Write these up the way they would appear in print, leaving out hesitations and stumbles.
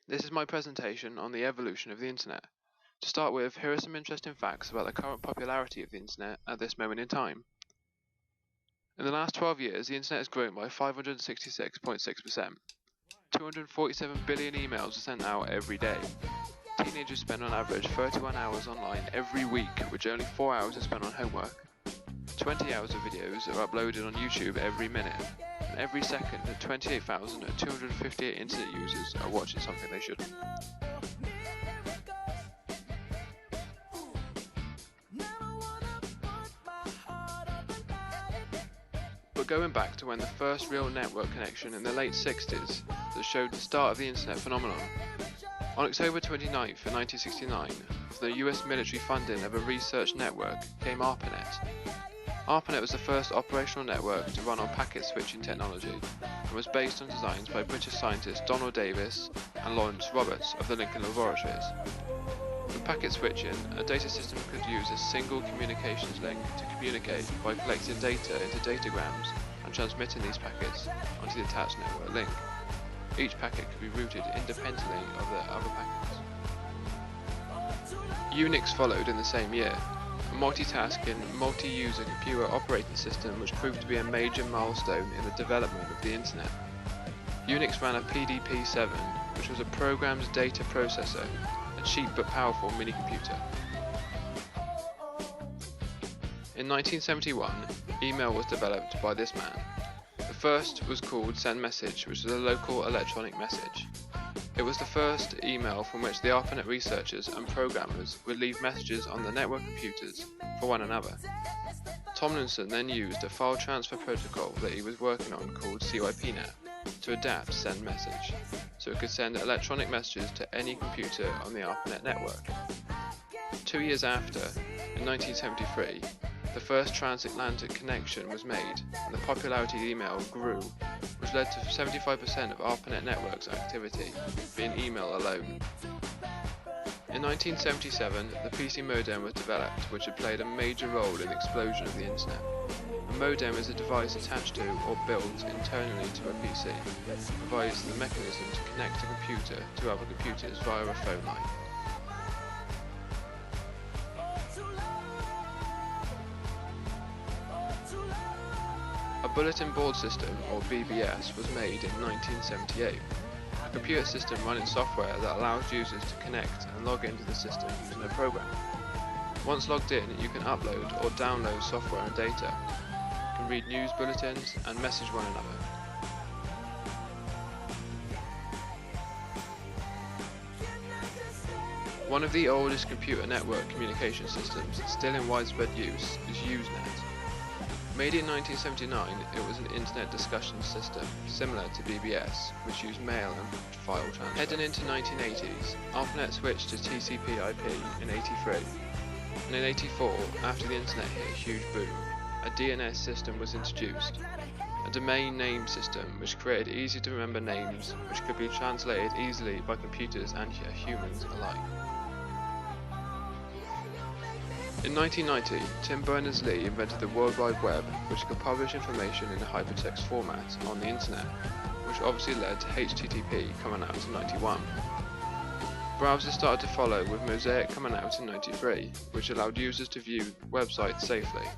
This is my presentation on the evolution of the internet. To start with, here are some interesting facts about the current popularity of the internet at this moment in time. In the last 12 years, the internet has grown by 566.6%. 247 billion emails are sent out every day. Teenagers spend on average 31 hours online every week, which only 4 hours are spent on homework. 20 hours of videos are uploaded on YouTube every minute, and every second 28,258 internet users are watching something they shouldn't. But going back to when the first real network connection in the late 60s that showed the start of the internet phenomenon. On October 29th, 1969, with the US military funding of a research network, came ARPANET. ARPANET was the first operational network to run on packet switching technology and was based on designs by British scientists Donald Davis and Lawrence Roberts of the Lincoln Laboratories. With packet switching, a data system could use a single communications link to communicate by collecting data into datagrams and transmitting these packets onto the attached network link. Each packet could be routed independently of the other packets. Unix followed in the same year, a multitasking, multi-user computer operating system which proved to be a major milestone in the development of the internet. Unix ran a PDP-7, which was a programmed data processor, a cheap but powerful mini-computer. In 1971, email was developed by this man. The first was called SendMessage, which was a local electronic message. It was the first email from which the ARPANET researchers and programmers would leave messages on the network computers for one another. Tomlinson then used a file transfer protocol that he was working on called CYPNet to adapt SendMessage, so it could send electronic messages to any computer on the ARPANET network. 2 years after, in 1973, the first transatlantic connection was made, and the popularity of email grew, which led to 75% of ARPANET network's activity being email alone. In 1977, the PC modem was developed, which had played a major role in the explosion of the internet. A modem is a device attached to or built internally to a PC. It provides the mechanism to connect a computer to other computers via a phone line. A bulletin board system, or BBS, was made in 1978, a computer system running software that allows users to connect and log into the system using a program. Once logged in, you can upload or download software and data. You can read news bulletins and message one another. One of the oldest computer network communication systems still in widespread use is Usenet. Made in 1979, it was an internet discussion system, similar to BBS, which used mail and file transfer. Heading into 1980s, ARPANET switched to TCP/IP in 83, and in 84, after the internet hit a huge boom, a DNS system was introduced, a domain name system which created easy to remember names which could be translated easily by computers and humans alike. In 1990, Tim Berners-Lee invented the World Wide Web, which could publish information in a hypertext format on the internet, which obviously led to HTTP coming out in 91. Browsers started to follow, with Mosaic coming out in 93, which allowed users to view websites safely.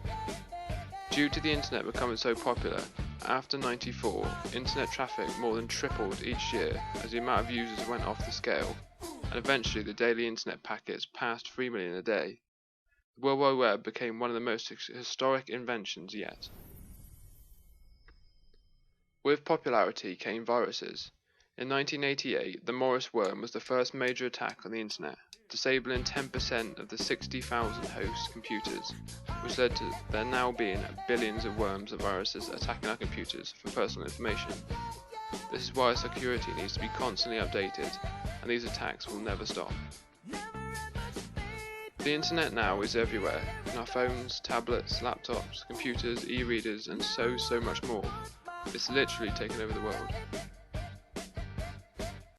Due to the internet becoming so popular, after 94, internet traffic more than tripled each year as the amount of users went off the scale, and eventually the daily internet packets passed 3 million a day. The World Wide Web became one of the most historic inventions yet. With popularity came viruses. In 1988, the Morris worm was the first major attack on the internet, disabling 10% of the 60,000 host computers, which led to there now being billions of worms and viruses attacking our computers for personal information. This is why security needs to be constantly updated, and these attacks will never stop. The internet now is everywhere, in our phones, tablets, laptops, computers, e-readers and so much more. It's literally taken over the world.